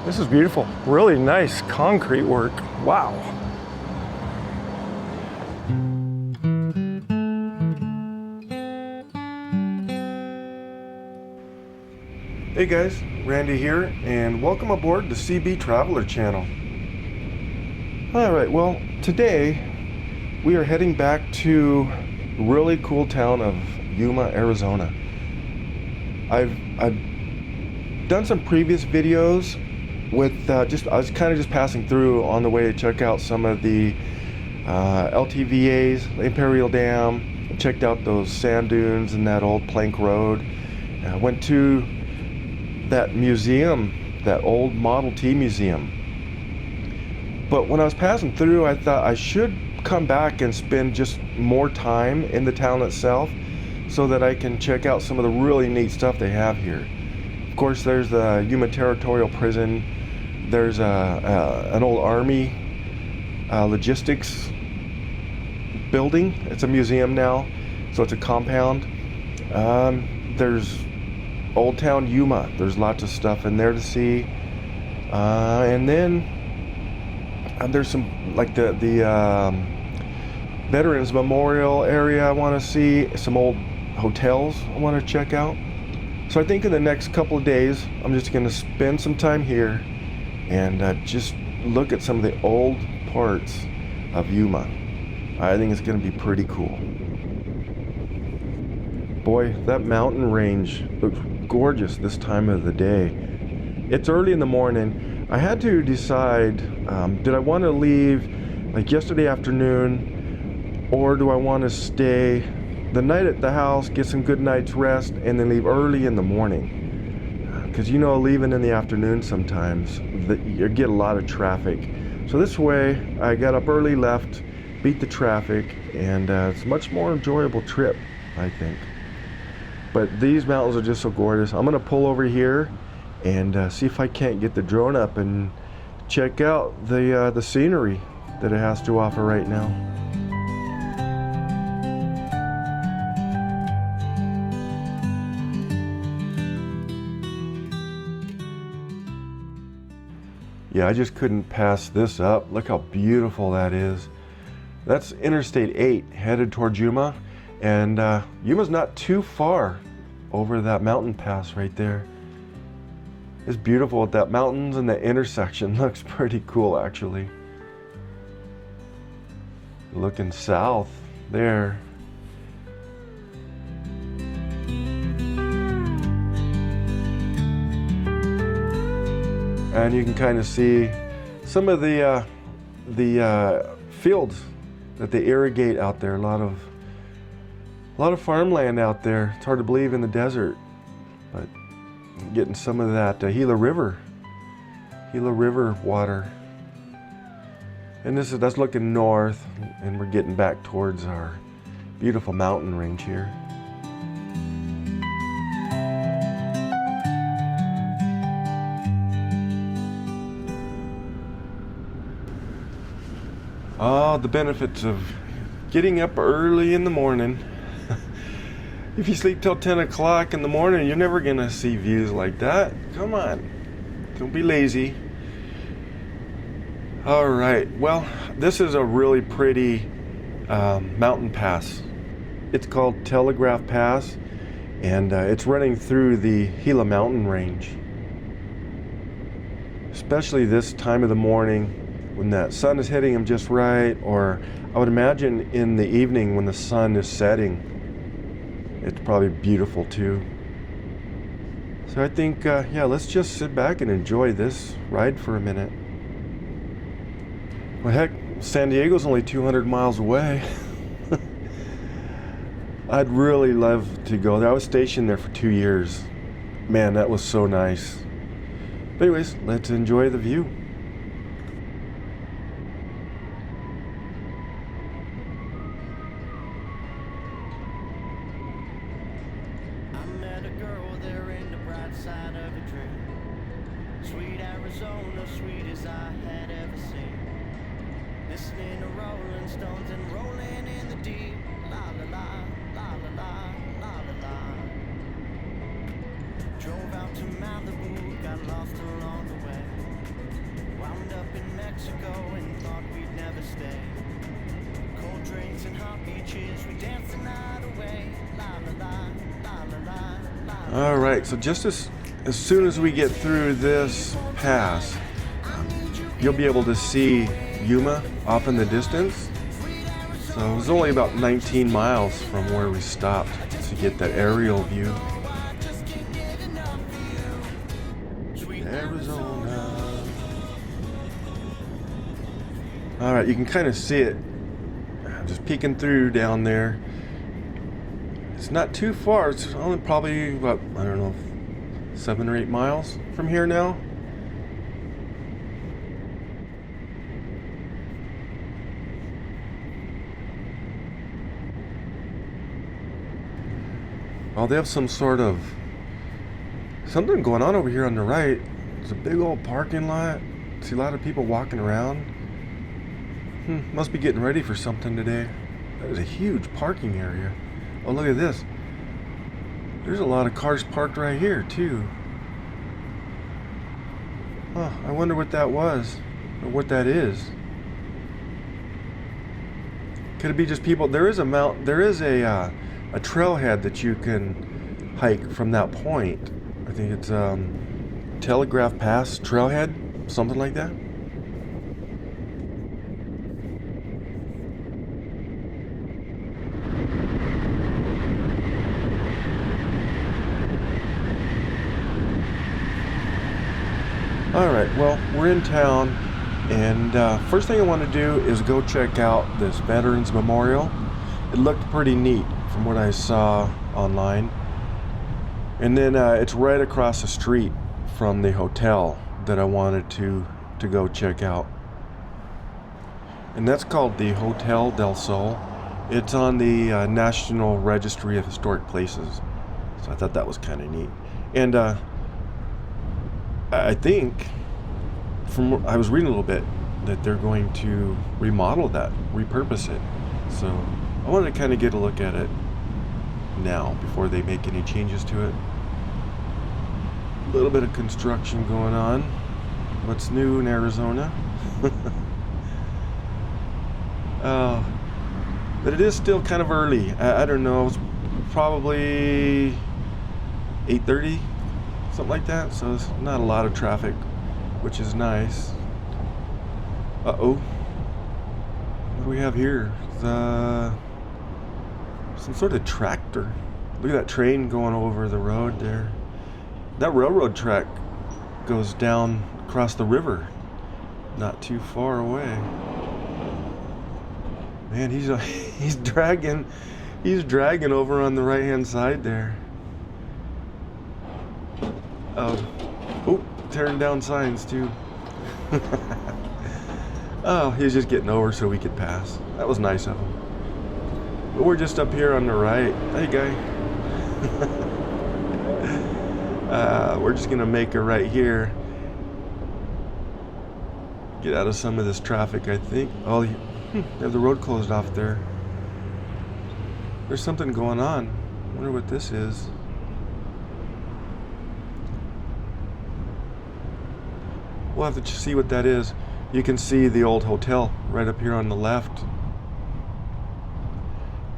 This is beautiful. Really nice concrete work. Wow. Hey guys, Randy here, and welcome aboard the Seabee Traveler channel. Alright, well, today we are heading back to the really cool town of Yuma, Arizona. I've done some previous videos with I was kind of just passing through on the way to check out some of the LTVAs, the Imperial Dam. I checked out those sand dunes and that old plank road. I went to that museum, that old Model T museum. But when I was passing through, I thought I should come back and spend just more time in the town itself so that I can check out some of the really neat stuff they have here. Of course, there's the Yuma Territorial Prison. There's an old Army logistics building. It's a museum now, so it's a compound. There's Old Town Yuma. There's lots of stuff in there to see. And then there's some, like the Veterans Memorial area I want to see. Some old hotels I want to check out. So I think in the next couple of days, I'm just going to spend some time here and just look at some of the old parts of Yuma. I think it's going to be pretty cool. Boy, that mountain range looks gorgeous this time of the day. It's early in the morning. I had to decide, did I want to leave like yesterday afternoon, or do I want to stay the night at the house, get some good night's rest, and then leave early in the morning? Because you know, leaving in the afternoon sometimes, you get a lot of traffic. So this way, I got up early, left, beat the traffic, and it's a much more enjoyable trip, I think. But these mountains are just so gorgeous. I'm gonna pull over here and see if I can't get the drone up and check out the scenery that it has to offer right now. Yeah, I just couldn't pass this up. Look how beautiful that is. That's Interstate 8 headed towards Yuma, and Yuma's not too far over that mountain pass right there. It's beautiful with that mountains and the intersection. Looks pretty cool actually. Looking south there. And you can kind of see some of the fields that they irrigate out there. A lot of farmland out there. It's hard to believe in the desert, but getting some of that Gila River water. And that's looking north, and we're getting back towards our beautiful mountain range here. Oh, the benefits of getting up early in the morning. If you sleep till 10 o'clock in the morning, you're never gonna see views like that. Come on, don't be lazy. All right, well, this is a really pretty mountain pass. It's called Telegraph Pass, and it's running through the Gila mountain range. Especially this time of the morning, when that sun is hitting them just right, or I would imagine in the evening when the sun is setting, it's probably beautiful too. So I think, yeah, let's just sit back and enjoy this ride for a minute. Well, heck, San Diego's only 200 miles away. I'd really love to go there. I was stationed there for 2 years. Man, that was so nice. But anyways, let's enjoy the view. Sweet Arizona, sweet as I had ever seen. Listening to Rolling Stones and rolling in the deep. La la la, la la la, la la la. Drove out to Malibu, got lost along the way. Mexico and thought we'd never stay. Cold drinks and hot beaches, we danced the night away. La la la, la la la, la. All right, so just as soon as we get through this pass, you'll be able to see Yuma off in the distance. So it was only about 19 miles from where we stopped to get that aerial view. Arizona. All right, you can kind of see it just peeking through down there. It's not too far. It's only probably about, I don't know, 7 or 8 miles from here now. Oh, they have some sort of something going on over here on the right. There's a big old parking lot. See a lot of people walking around. Must be getting ready for something today. That is a huge parking area. Oh, look at this. There's a lot of cars parked right here, too. Huh, I wonder what that was, or what that is. Could it be just people? There is a trailhead that you can hike from that point. I think it's Telegraph Pass Trailhead, something like that. All right, well, we're in town, and first thing I want to do is go check out this Veterans Memorial. It looked pretty neat from what I saw online. And then it's right across the street from the hotel that I wanted to go check out. And that's called the Hotel del Sol. It's on the National Registry of Historic Places. So I thought that was kind of neat. And I think, I was reading a little bit, that they're going to remodel that, repurpose it. So I wanted to kind of get a look at it now before they make any changes to it. A little bit of construction going on. What's new in Arizona? But it is still kind of early. I don't know, it's probably 8:30, something like that. So it's not a lot of traffic, which is nice. Uh-oh. What do we have here? Some sort of tractor. Look at that train going over the road there. That railroad track goes down across the river, not too far away. Man, he's dragging over on the right-hand side there. Oh, tearing down signs too. Oh, he was just getting over so we could pass. That was nice of him. But we're just up here on the right. Hey, guy. We're just gonna make a right here. Get out of some of this traffic, I think. Oh, they have the road closed off there. There's something going on. I wonder what this is. We'll have to see what that is. You can see the old hotel right up here on the left.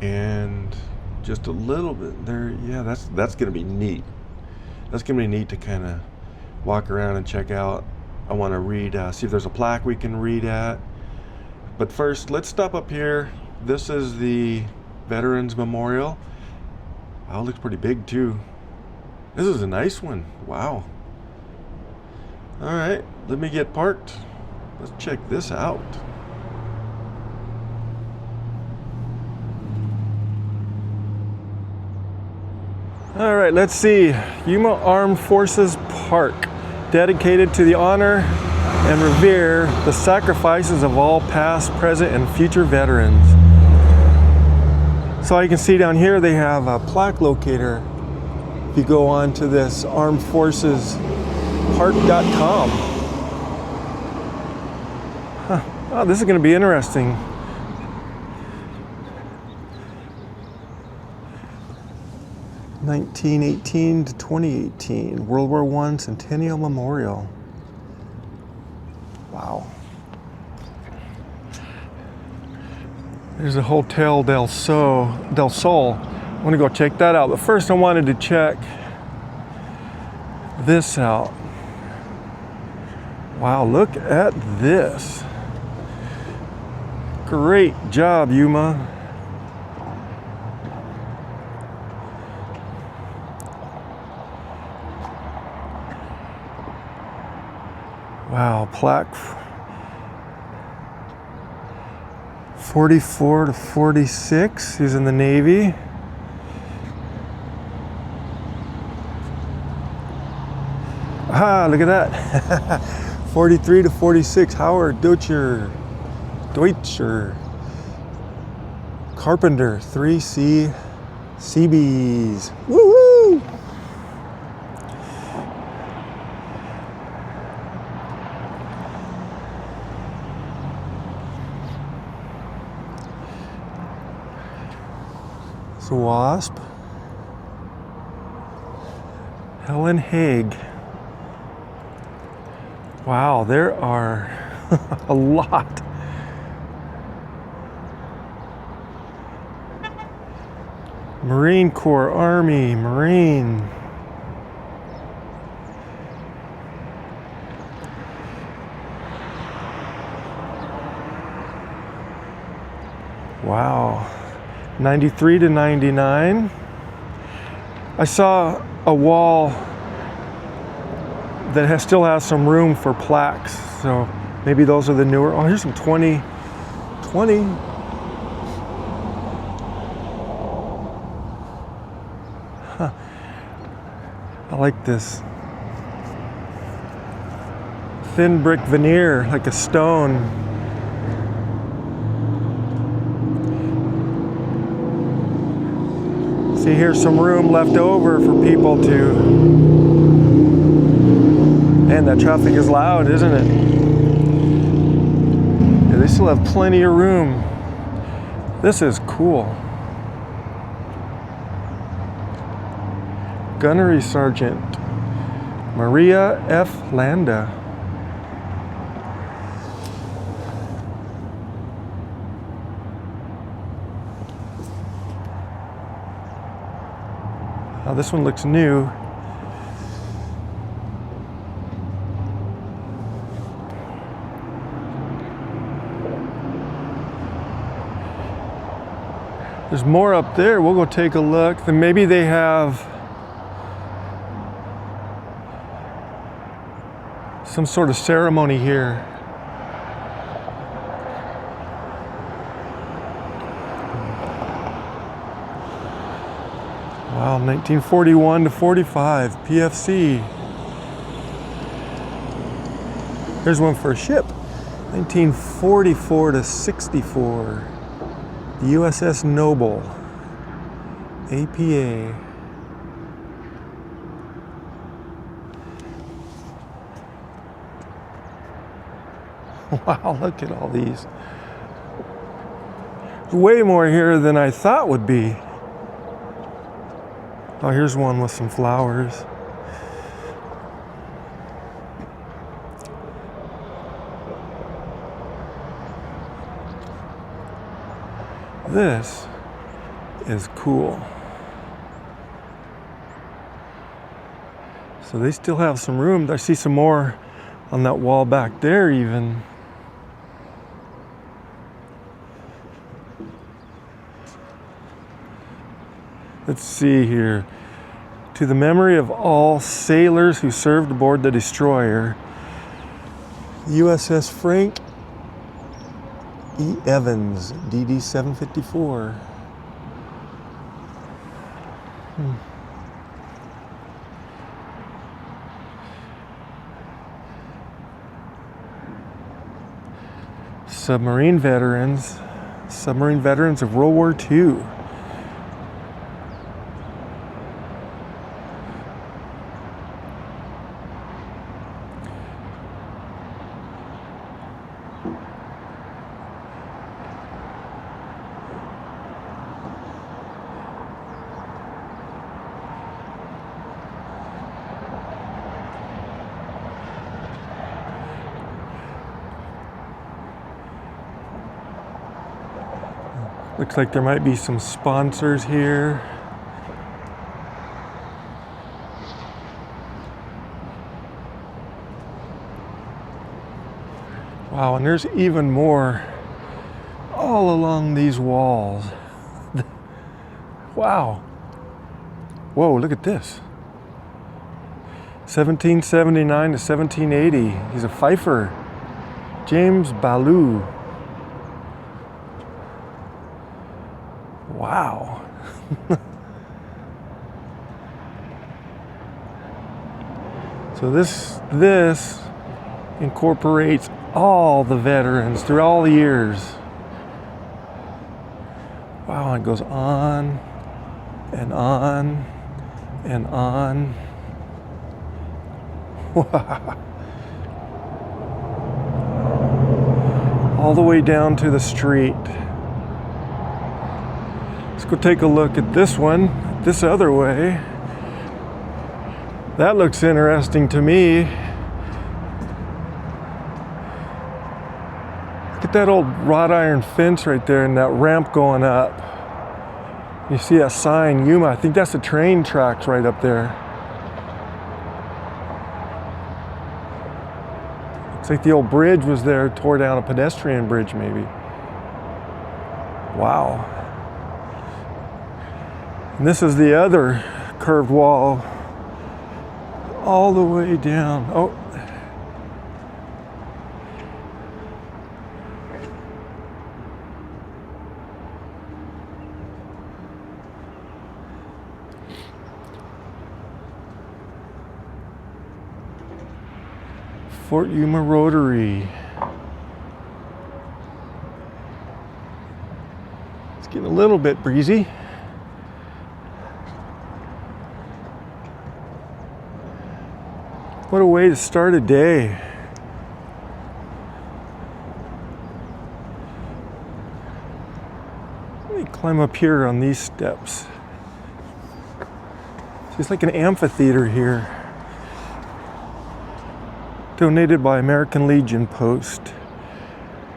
And just a little bit there. Yeah, that's gonna be neat. That's gonna be neat to kind of walk around and check out. I want to read, see if there's a plaque we can read at. But first, let's stop up here. This is the Veterans Memorial. Oh, it looks pretty big too. This is a nice one. Wow. All right, let me get parked. Let's check this out. All right, let's see. Yuma Armed Forces Park, dedicated to the honor and revere the sacrifices of all past, present, and future veterans. So you can see down here they have a plaque locator. If you go on to this armedforcespark.com. Oh, this is going to be interesting. (1918 to 2018) World War I Centennial Memorial. Wow. There's a Hotel del Sol. I want to go check that out. But first I wanted to check this out. Wow, look at this. Great job, Yuma. Wow, plaque 44 to 46. He's in the Navy. Ah, look at that. 43 to 46. Howard Deutscher. Carpenter. 3C. Seabees. Woo-hoo! It's a Wasp. Helen Haig. Wow, there are a lot. Marine Corps, Army, Marine. Wow. 93 to 99. I saw a wall that still has some room for plaques, so maybe those are the newer. Oh, here's some 2020. Huh. I like this. Thin brick veneer, like a stone. See, here's some room left over for people to. Man, that traffic is loud, isn't it? Yeah, they still have plenty of room. This is cool. Gunnery Sergeant Maria F. Landa. Oh, this one looks new. There's more up there. We'll go take a look. Then maybe they have some sort of ceremony here. Wow, 1941 to 45, PFC. Here's one for a ship. 1944 to 64. The USS Noble, APA. Wow, look at all these. There's way more here than I thought would be. Oh, here's one with some flowers. This is cool. So they still have some room. I see some more on that wall back there even. Let's see here. To the memory of all sailors who served aboard the destroyer, USS Frank E. Evans, DD 754. Submarine veterans of World War II. Looks like there might be some sponsors here. Wow, and there's even more all along these walls. Wow. Whoa, look at this. 1779 to 1780. He's a fifer. James Ballou. Wow. So this incorporates all the veterans through all the years. Wow, it goes on and on and on. Wow. All the way down to the street. Let's go take a look at this one, this other way. That looks interesting to me. Look at that old wrought iron fence right there and that ramp going up. You see that sign, Yuma. I think that's the train tracks right up there. Looks like the old bridge was there, tore down, a pedestrian bridge maybe. Wow. And this is the other curved wall all the way down. Oh. Fort Yuma Rotary. It's getting a little bit breezy. What a way to start a day. Let me climb up here on these steps. It's like an amphitheater here. Donated by American Legion Post.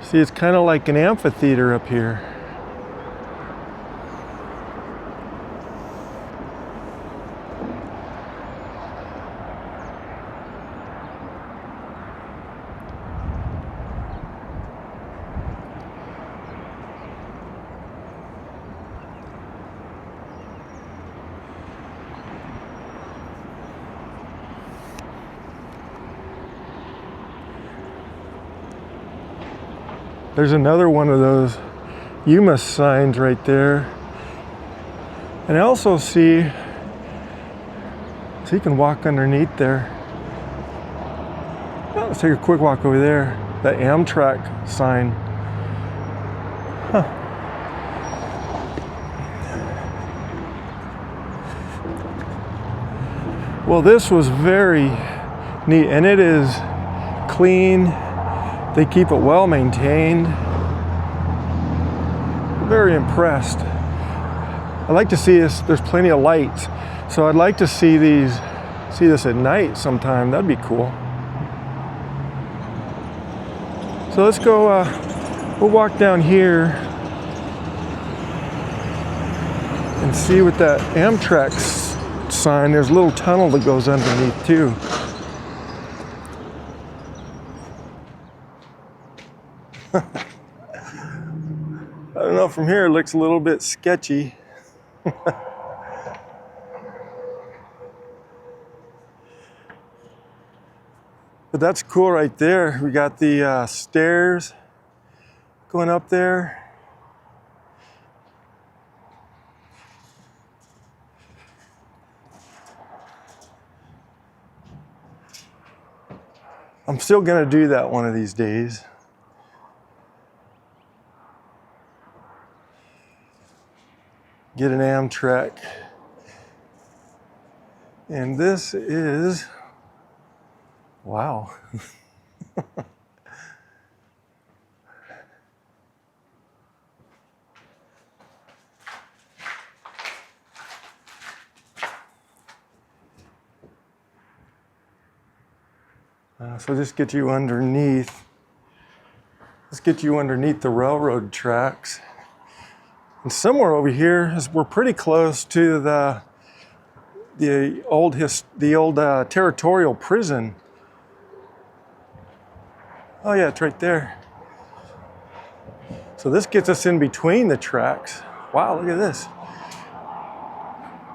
See, it's kind of like an amphitheater up here. There's another one of those Yuma signs right there. And I also see, so you can walk underneath there. Oh, let's take a quick walk over there. That Amtrak sign. Huh. Well, this was very neat, and it is clean. They keep it well maintained. Very impressed. I like to see this. There's plenty of lights, so I'd like to see this at night sometime. That'd be cool. So let's go. We'll walk down here and see what that Amtrak sign. There's a little tunnel that goes underneath too. I don't know, from here it looks a little bit sketchy. But that's cool right there. We got the stairs going up there. I'm still gonna do that one of these days. Get an Amtrak. And this is, wow. So just get you underneath. Let's get you underneath the railroad tracks. And somewhere over here we're pretty close to the old territorial prison. Oh yeah, it's right there. So this gets us in between the tracks. Wow, look at this.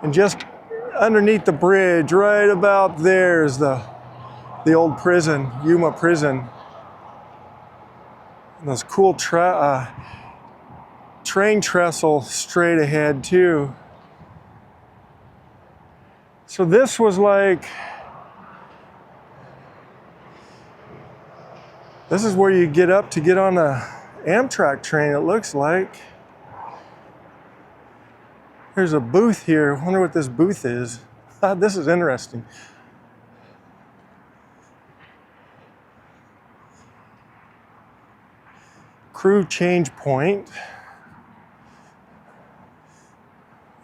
And just underneath the bridge, right about there, is the old prison, Yuma prison. And those cool train trestle straight ahead too. So this was like, this is where you get up to get on the Amtrak train, it looks like. There's a booth here. I wonder what this booth is. This is interesting. Crew change point.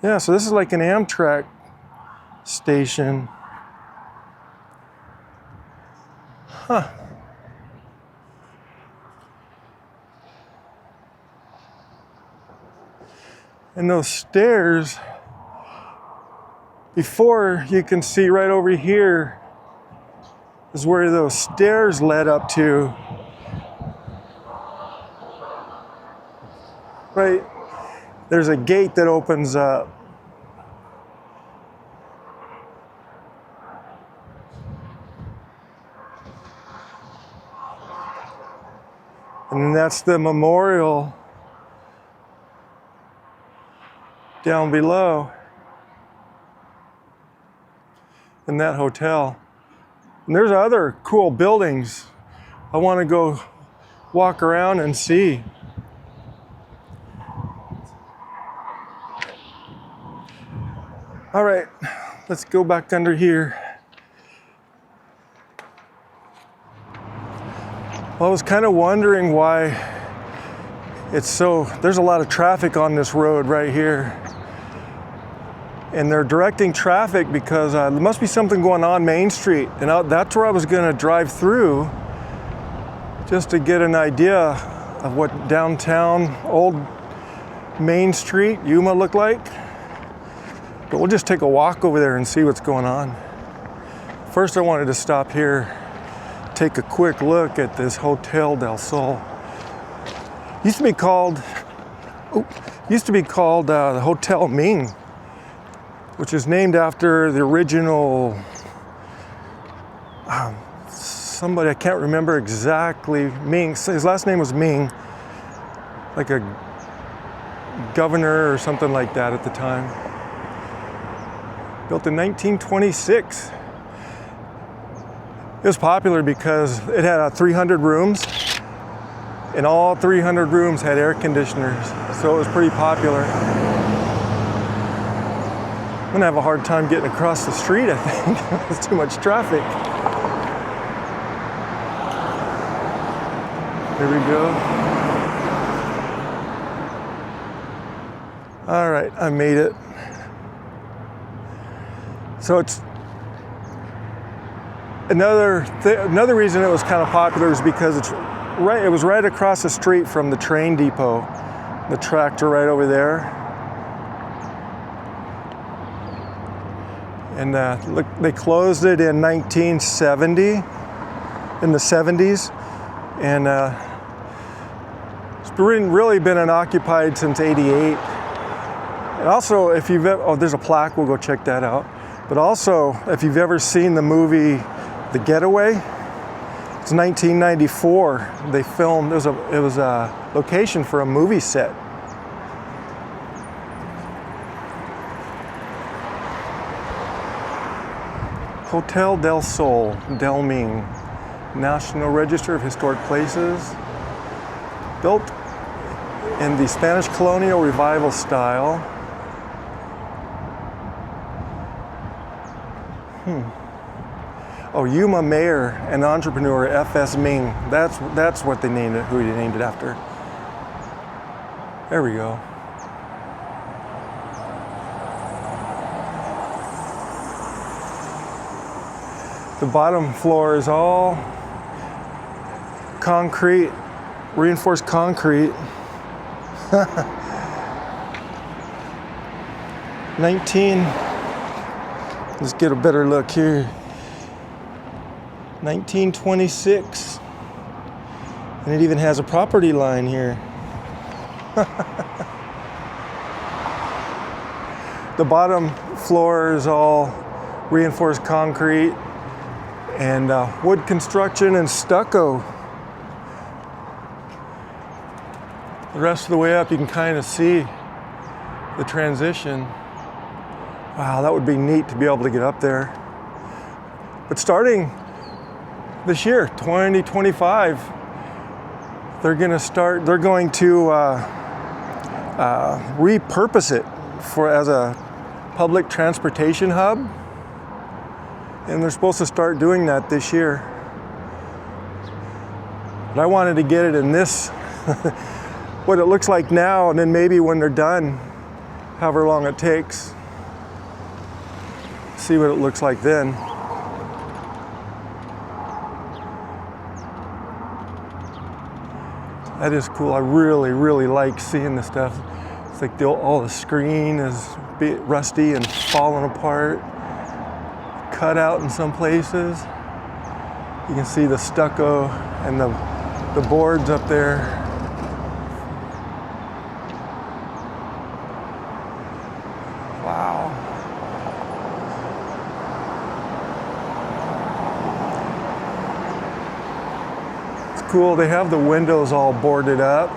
Yeah, so this is like an Amtrak station. Huh. And those stairs, before you can see right over here is where those stairs led up to. Right, there's a gate that opens up. And that's the memorial down below in that hotel. And there's other cool buildings I want to go walk around and see. All right, let's go back under here. Well, I was kind of wondering why there's a lot of traffic on this road right here. And they're directing traffic because there must be something going on Main Street. And that's where I was gonna drive through just to get an idea of what downtown old Main Street, Yuma, looked like. But we'll just take a walk over there and see what's going on. First, I wanted to stop here, take a quick look at this Hotel del Sol. Used to be called the Hotel Ming, which is named after the original, somebody, I can't remember exactly, Ming. His last name was Ming, like a governor or something like that at the time. Built in 1926. It was popular because it had 300 rooms, and all 300 rooms had air conditioners, so it was pretty popular. I'm gonna have a hard time getting across the street, I think. There's too much traffic. Here we go. All right, I made it. So it's another reason it was kind of popular is because it was right across the street from the train depot, the tractor right over there. And look, they closed it in 1970, in the 70s, and it's really been unoccupied since '88. And also, if you've there's a plaque, we'll go check that out. But also, if you've ever seen the movie The Getaway, it's 1994. They filmed, it was a location for a movie set. Hotel del Sol, Del Ming, National Register of Historic Places, built in the Spanish colonial revival style. Oh, Yuma mayor and entrepreneur F.S. Ming. That's what they named it, who they named it after. There we go. The bottom floor is all concrete, reinforced concrete. Let's get a better look here. 1926. And it even has a property line here. The bottom floor is all reinforced concrete and wood construction and stucco. The rest of the way up, you can kind of see the transition. Wow, that would be neat to be able to get up there. But starting this year, 2025, they're going to repurpose it as a public transportation hub. And they're supposed to start doing that this year. But I wanted to get it in this, what it looks like now, and then maybe when they're done, however long it takes, see what it looks like then. That is cool. I really, really like seeing this stuff. It's like all the screen is a bit rusty and falling apart, cut out in some places. You can see the stucco and the boards up there. Wow. It's cool. They have the windows all boarded up.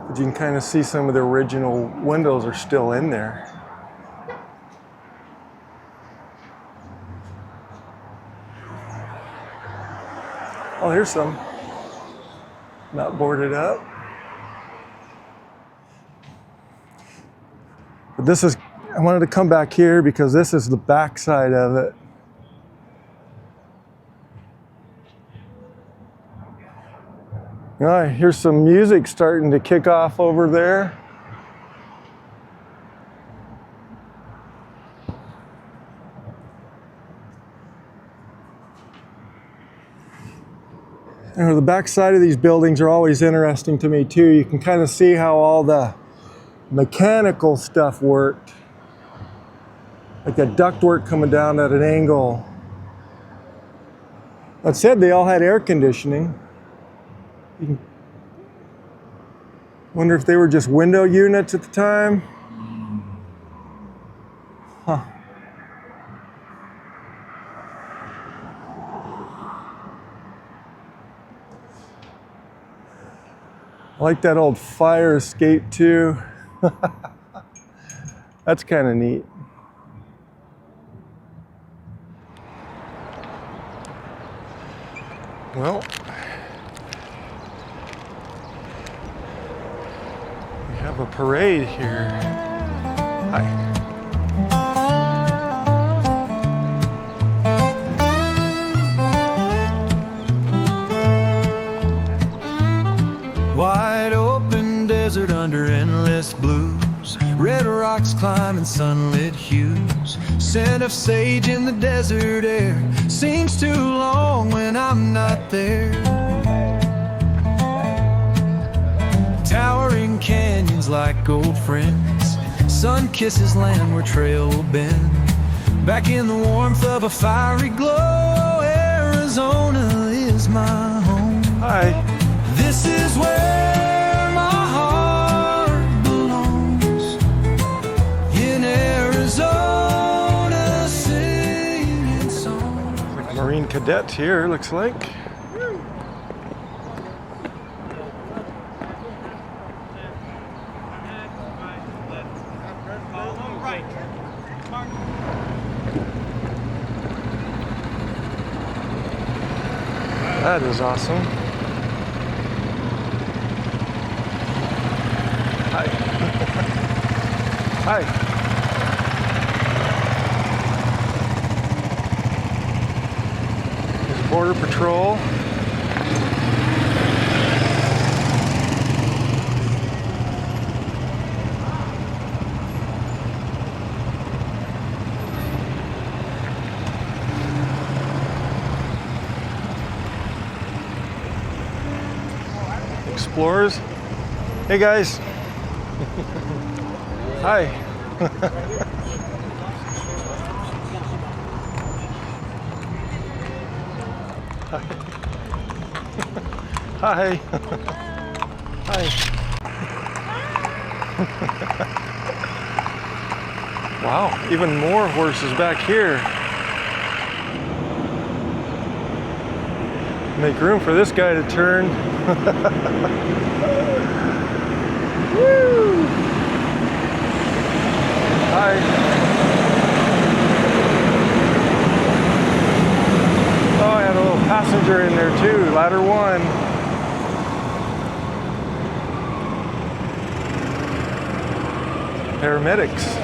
But you can kind of see some of the original windows are still in there. Oh, here's some. Not boarded up. But this is, I wanted to come back here because this is the back side of it. All right, here's some music starting to kick off over there. And the back side of these buildings are always interesting to me too. You can kind of see how all the mechanical stuff worked. Like that ductwork coming down at an angle. That said, they all had air conditioning. You can wonder if they were just window units at the time. Huh. I like that old fire escape too. That's kind of neat. Well, we have a parade here. Hi. Wide open desert under endless blues, red rocks climbing sunlit hues, scent of sage in the desert air, seems too long when I'm not there. Towering canyons like old friends, sun kisses land where trail will bend, back in the warmth of a fiery glow, Arizona is my home. Hi. This is where my heart belongs, in Arizona, singing songs. Like Marine cadets here, looks like. That is awesome. Hi. Hi. There's Border Patrol. Explorers. Hey guys. Hi. Hi. Hi. Wow, even more horses back here. Make room for this guy to turn. Woo! Hi. Oh, I had a little passenger in there too, ladder one. Paramedics.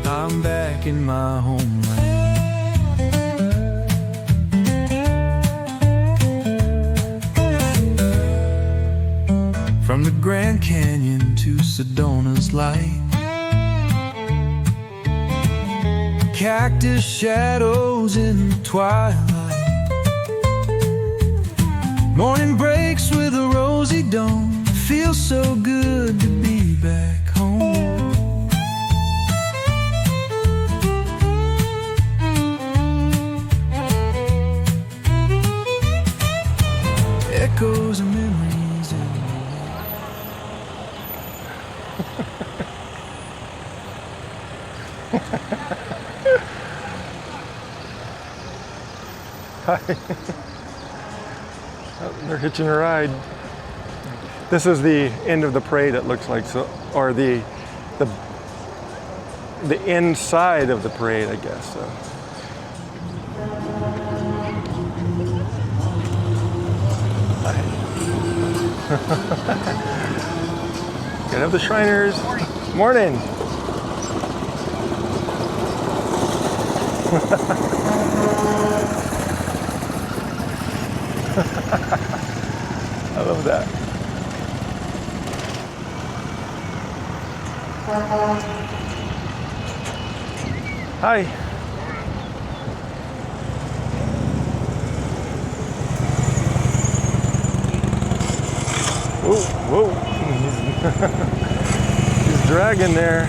I'm back in my homeland. From the Grand Canyon to Sedona's light, cactus shadows in the twilight, morning breaks with a rosy dawn. Feels so good to be back home. Echoes of memories in the Hi. Oh, they're hitching a ride. This is the end of the parade, it looks like, so, or the inside of the parade, I guess. So. Gotta have the Shriners. Morning. I love that. Hi. Whoa, whoa. He's dragging there.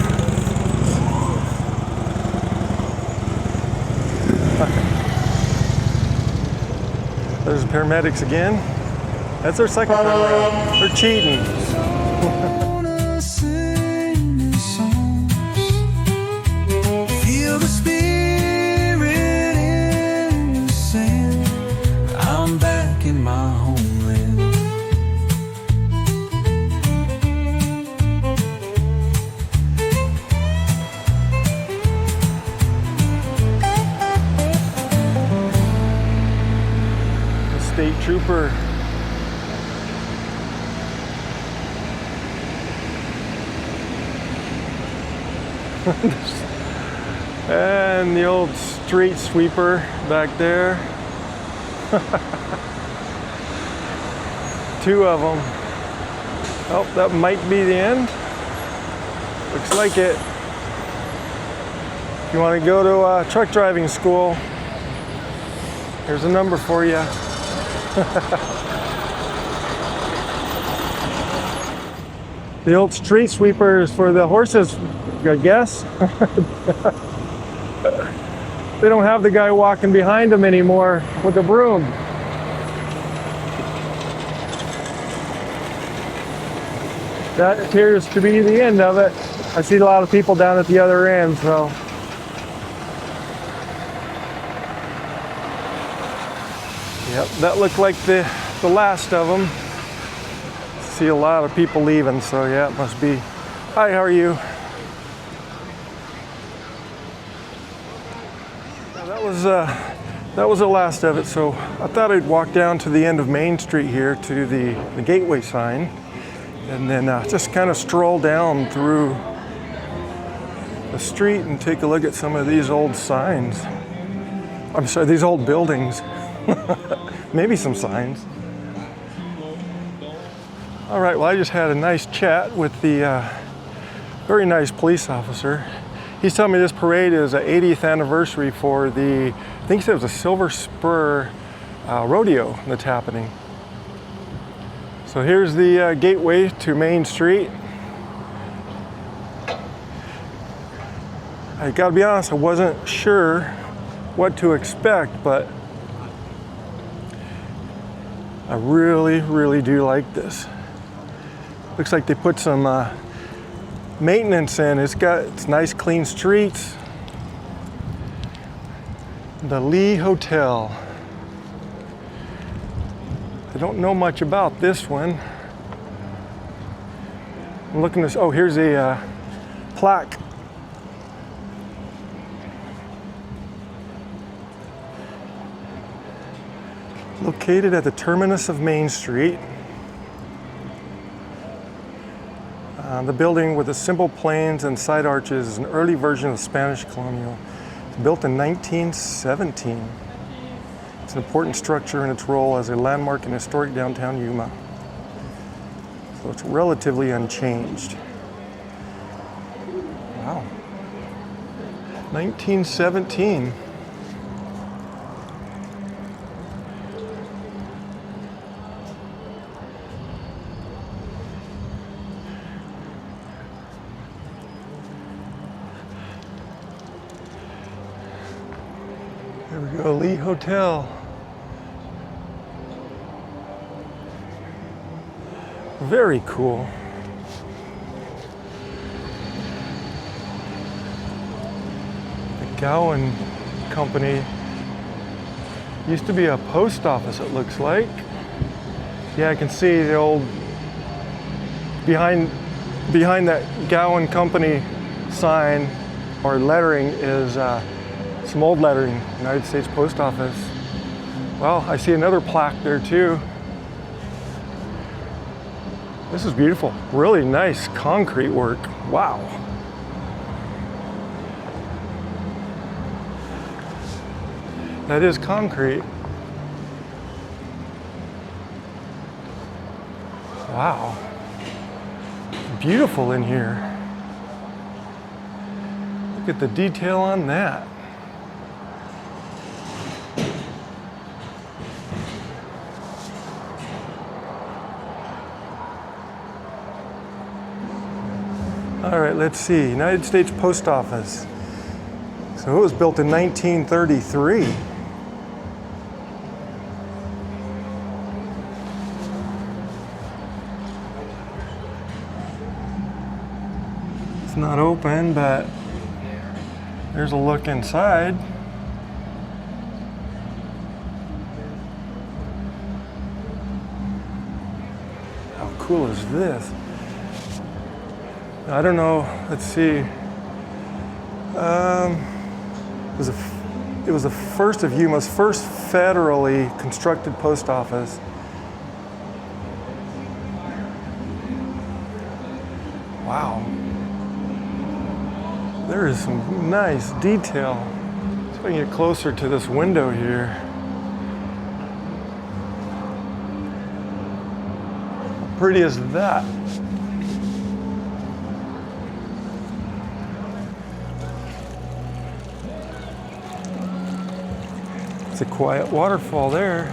There's the paramedics again. That's their second time around. They're cheating. Feel the spirit in the sand. I'm back in my homeland. The state trooper. And the old street sweeper back there. Two of them. Oh, that might be the end. Looks like it. If you want to go to truck driving school, here's a number for you. The old street sweeper is for the horses, I guess. They don't have the guy walking behind them anymore with the broom. That appears to be the end of it. I see a lot of people down at the other end, so. Yep, that looked like the last of them. See a lot of people leaving, so yeah, it must be. Hi, how are you? That was the last of it, so I thought I'd walk down to the end of Main Street here to the gateway sign, and then just kind of stroll down through the street and take a look at some of these old signs. I'm sorry, these old buildings. Maybe some signs. All right, well, I just had a nice chat with the very nice police officer. He's telling me this parade is an 80th anniversary for the, I think he said it was a Silver Spur rodeo that's happening. So here's the gateway to Main Street. I gotta be honest, I wasn't sure what to expect, but I really, really do like this. Looks like they put some maintenance in. It's nice clean streets. The Lee Hotel. I don't know much about this one. I'm looking at this, oh, here's a plaque. Located at the terminus of Main Street. The building with the simple planes and side arches is an early version of the Spanish colonial. It's built in 1917. It's an important structure in its role as a landmark in historic downtown Yuma. So it's relatively unchanged. Wow. 1917. There we go, Lee Hotel. Very cool. The Gowan Company used to be a post office, it looks like. Yeah, I can see the old, behind that Gowan Company sign or lettering is some old lettering, United States Post Office. Well, I see another plaque there too. This is beautiful, really nice concrete work. Wow. That is concrete. Wow. Beautiful in here. Look at the detail on that. All right, let's see. United States Post Office. So it was built in 1933. It's not open, but there's a look inside. How cool is this? I don't know, let's see. It was the first of Yuma's first federally constructed post office. Wow. There is some nice detail. Let's see if I can get closer to this window here. How pretty is that? It's a quiet waterfall there.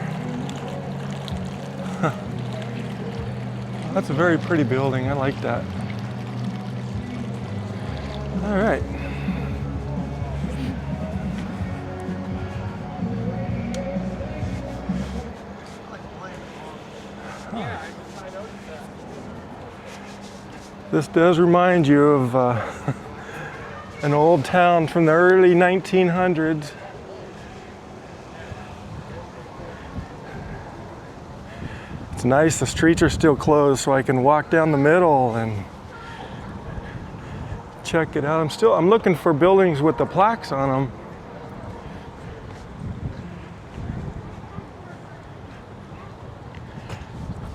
Huh. That's a very pretty building. I like that. All right. This does remind you of an old town from the early 1900s. It's nice, the streets are still closed so I can walk down the middle and check it out. I'm looking for buildings with the plaques on them.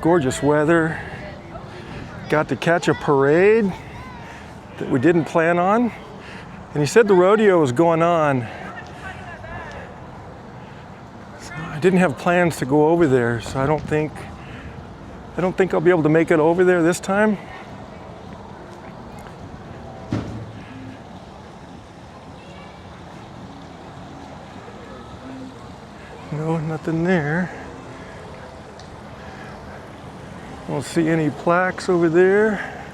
Gorgeous weather. Got to catch a parade that we didn't plan on. And he said the rodeo was going on. So I didn't have plans to go over there, so I don't think I don't think I'll be able to make it over there this time. No, nothing there. Don't see any plaques over there.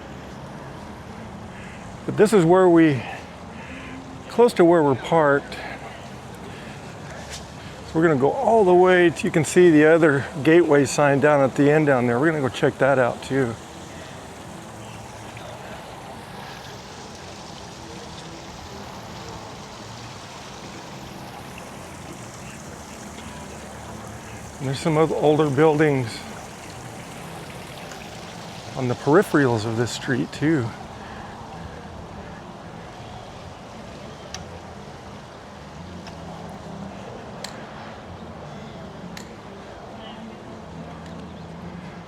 But this is where close to where we're parked. So we're gonna go all the way to, you can see the other gateway sign down at the end down there. We're gonna go check that out too. And there's some other older buildings on the peripherals of this street too.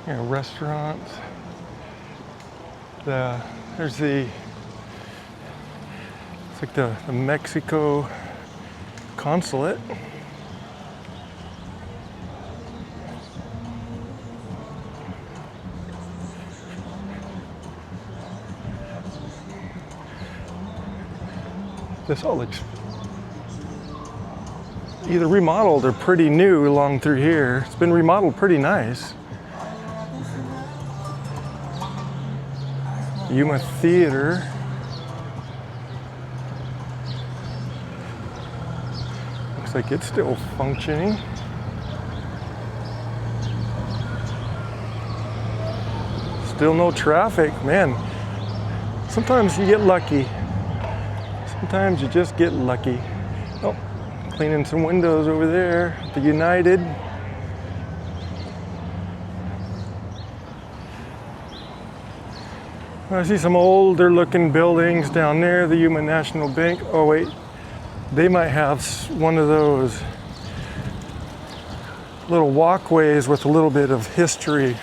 Yeah, restaurants. There's it's like the Mexico consulate. This all looks either remodeled or pretty new along through here. It's been remodeled pretty nice. Yuma Theater. Looks like it's still functioning. Still no traffic. Man, sometimes you get lucky. Sometimes you just get lucky. Oh, cleaning some windows over there at the United. I see some older looking buildings down there, the Yuma National Bank. Oh wait, they might have one of those little walkways with a little bit of history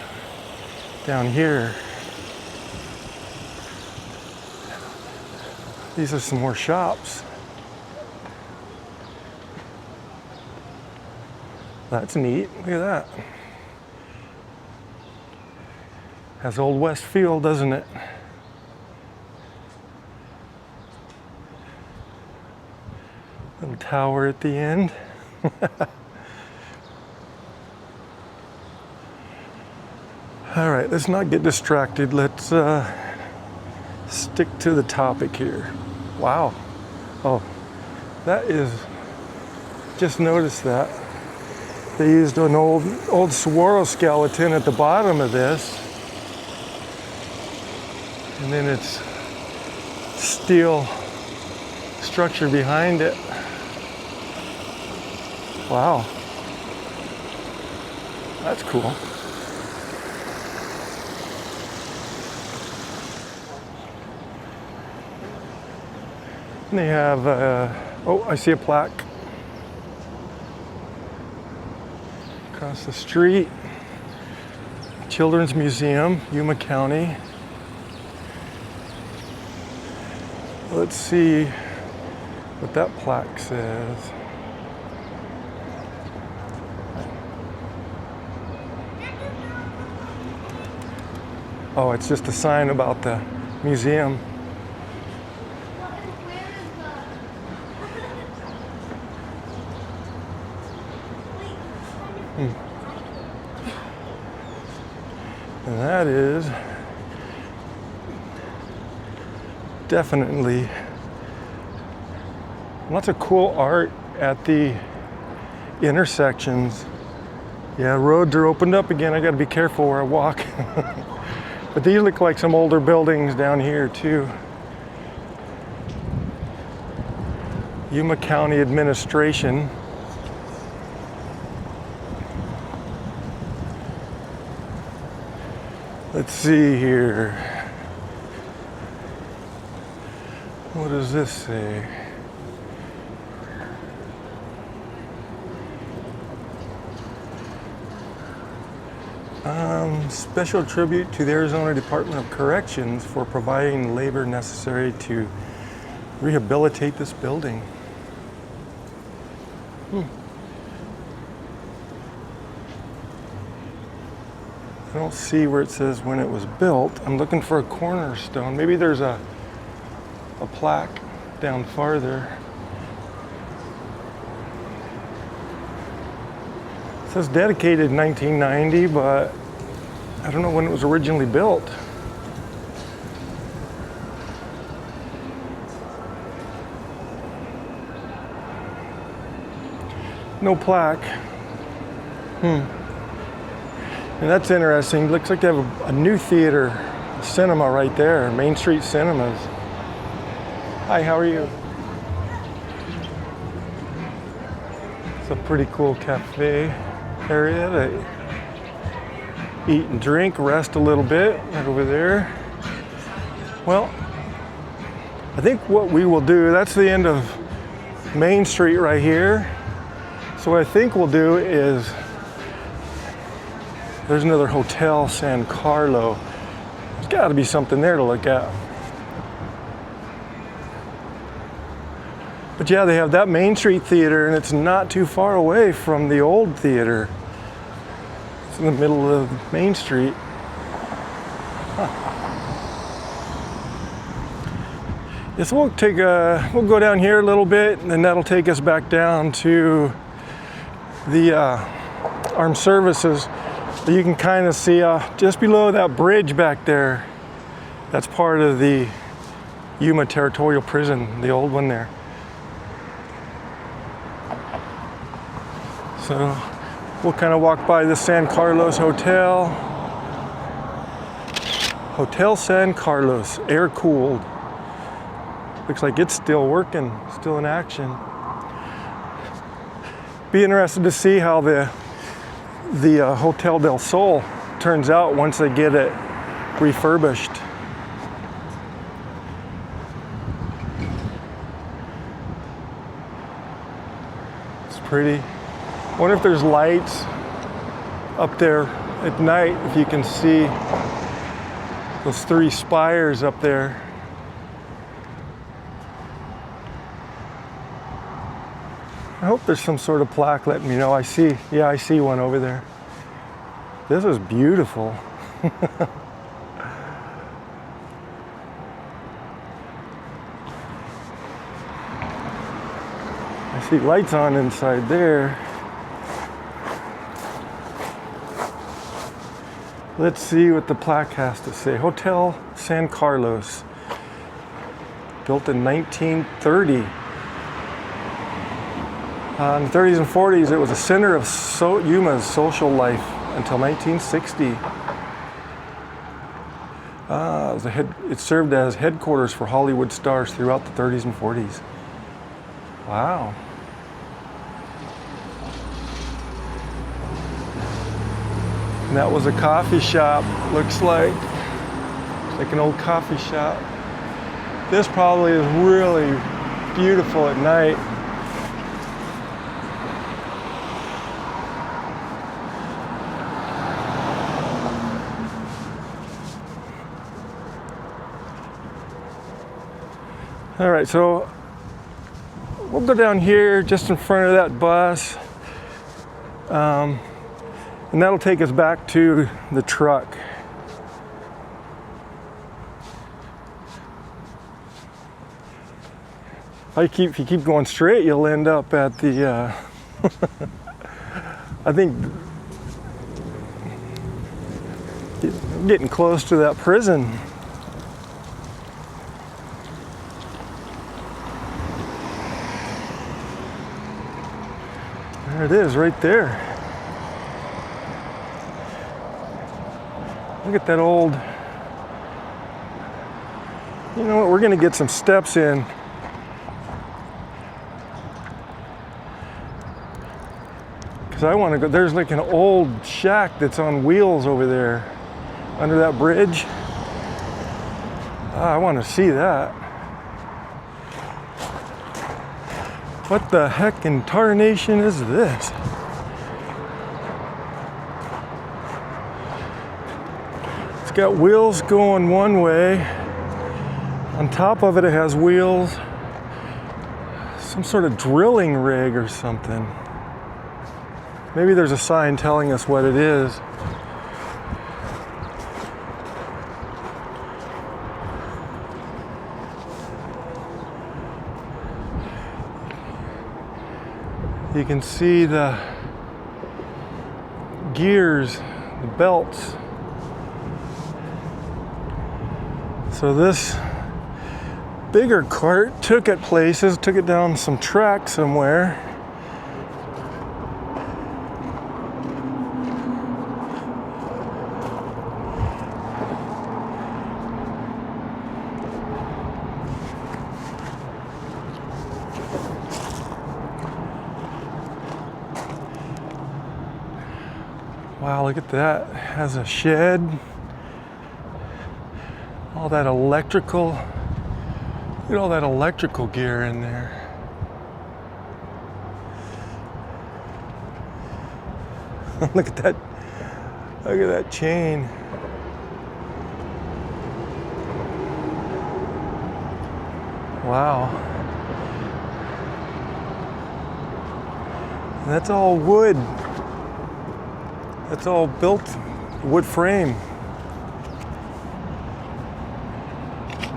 down here. These are some more shops. That's neat. Look at that. Has Old West feel, doesn't it? Little tower at the end. All right, let's not get distracted. Let's stick to the topic here. Wow. Oh, that is, just noticed that. They used an old saguaro skeleton at the bottom of this. And then it's steel structure behind it. Wow. That's cool. And they have, oh, I see a plaque across the street. Children's Museum, Yuma County. Let's see what that plaque says. Oh, it's just a sign about the museum. And that is definitely lots of cool art at the intersections. Yeah, roads are opened up again. I got to be careful where I walk. But these look like some older buildings down here too. Yuma County Administration. Let's see here. What does this say? Special tribute to the Arizona Department of Corrections for providing labor necessary to rehabilitate this building. I don't see where it says when it was built. I'm looking for a cornerstone. Maybe there's a plaque down farther. It says dedicated in 1990, but I don't know when it was originally built. No plaque. And that's interesting. Looks like they have a new theater, cinema right there, Main Street Cinemas. Hi, how are you? It's a pretty cool cafe area to eat and drink, rest a little bit right over there. Well, I think what we will do, that's the end of Main Street right here. So what I think we'll do is, there's another Hotel San Carlo. There's got to be something there to look at. But yeah, they have that Main Street theater, and it's not too far away from the old theater. It's in the middle of Main Street. Yes, we'll go down here a little bit, and then that'll take us back down to the Armed Services. You can kind of see just below that bridge back there, that's part of the Yuma Territorial Prison, the old one there. So we'll kind of walk by the San Carlos Hotel. Hotel San Carlos, air cooled. Looks like it's still working, still in action. Be interested to see how the Hotel del Sol turns out once they get it refurbished. It's pretty. I wonder if there's lights up there at night, if you can see those 3 spires up there. I hope there's some sort of plaque letting me know. I see one over there. This is beautiful. I see lights on inside there. Let's see what the plaque has to say. Hotel San Carlos, built in 1930. In the 30s and 40s, it was a center of Yuma's social life until 1960. It served as headquarters for Hollywood stars throughout the 30s and 40s. Wow. And that was a coffee shop, looks like. It's like an old coffee shop. This probably is really beautiful at night. All right, so we'll go down here just in front of that bus, and that'll take us back to the truck. If you keep going straight, you'll end up at the, I think, getting close to that prison. There it is, right there. Look at that old... You know what, we're gonna get some steps in. Because I want to go, there's like an old shack that's on wheels over there, under that bridge. I want to see that. What the heck in tarnation is this? It's got wheels going one way. On top of it, it has wheels. Some sort of drilling rig or something. Maybe there's a sign telling us what it is. You can see the gears, the belts. So this bigger cart took it places, took it down some track somewhere. Wow, look at that. It has a shed. All that electrical. Look at all that electrical gear in there. Look at that. Look at that chain. Wow. And that's all wood. That's all built wood frame.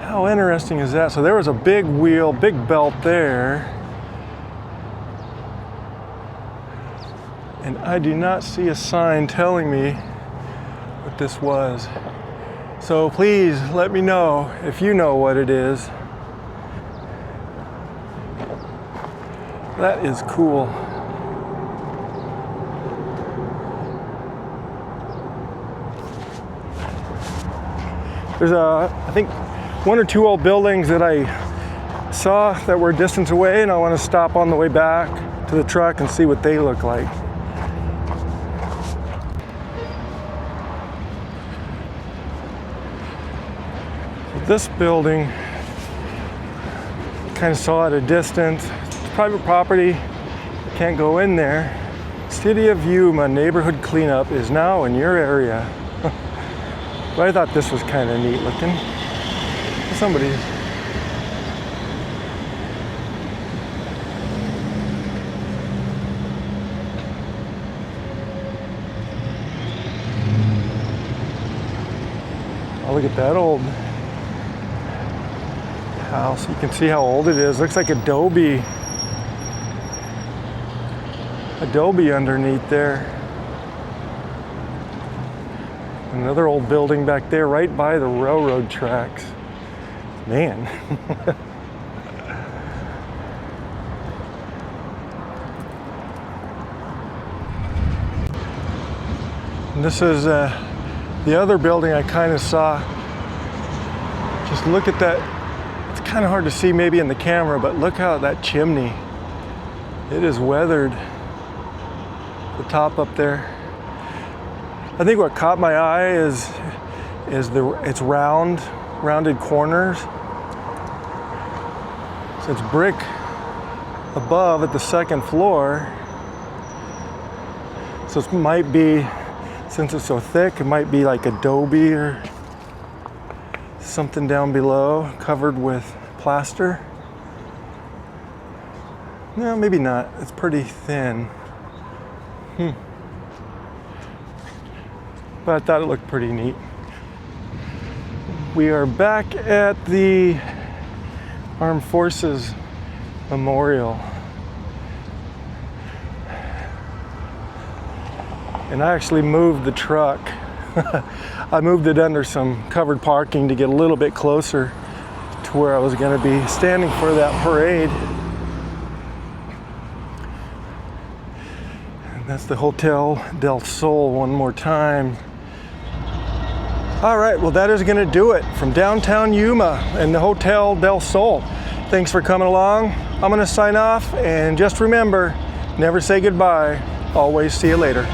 How interesting is that? So there was a big wheel, big belt there. And I do not see a sign telling me what this was. So please let me know if you know what it is. That is cool. There's I think one or two old buildings that I saw that were a distance away, and I want to stop on the way back to the truck and see what they look like. This building, kind of saw at a distance. It's private property, can't go in there. City of Yuma neighborhood cleanup is now in your area. But I thought this was kind of neat looking. Somebody. Oh, look at that old house. You can see how old it is. Looks like adobe. Adobe underneath there. Another old building back there right by the railroad tracks. Man. And this is the other building I kind of saw. Just look at that. It's kind of hard to see maybe in the camera, but look how that chimney. It is weathered. The top up there. I think what caught my eye is it's rounded corners. So it's brick above at the second floor. So it might be, since it's so thick, it might be like adobe or something down below covered with plaster. No, maybe not. It's pretty thin. But I thought it looked pretty neat. We are back at the Armed Forces Memorial. And I actually moved the truck. I moved it under some covered parking to get a little bit closer to where I was going to be standing for that parade. And that's the Hotel del Sol one more time. All right, well, that is going to do it from downtown Yuma and the Hotel del Sol. Thanks for coming along. I'm going to sign off, and just remember, never say goodbye. Always see you later.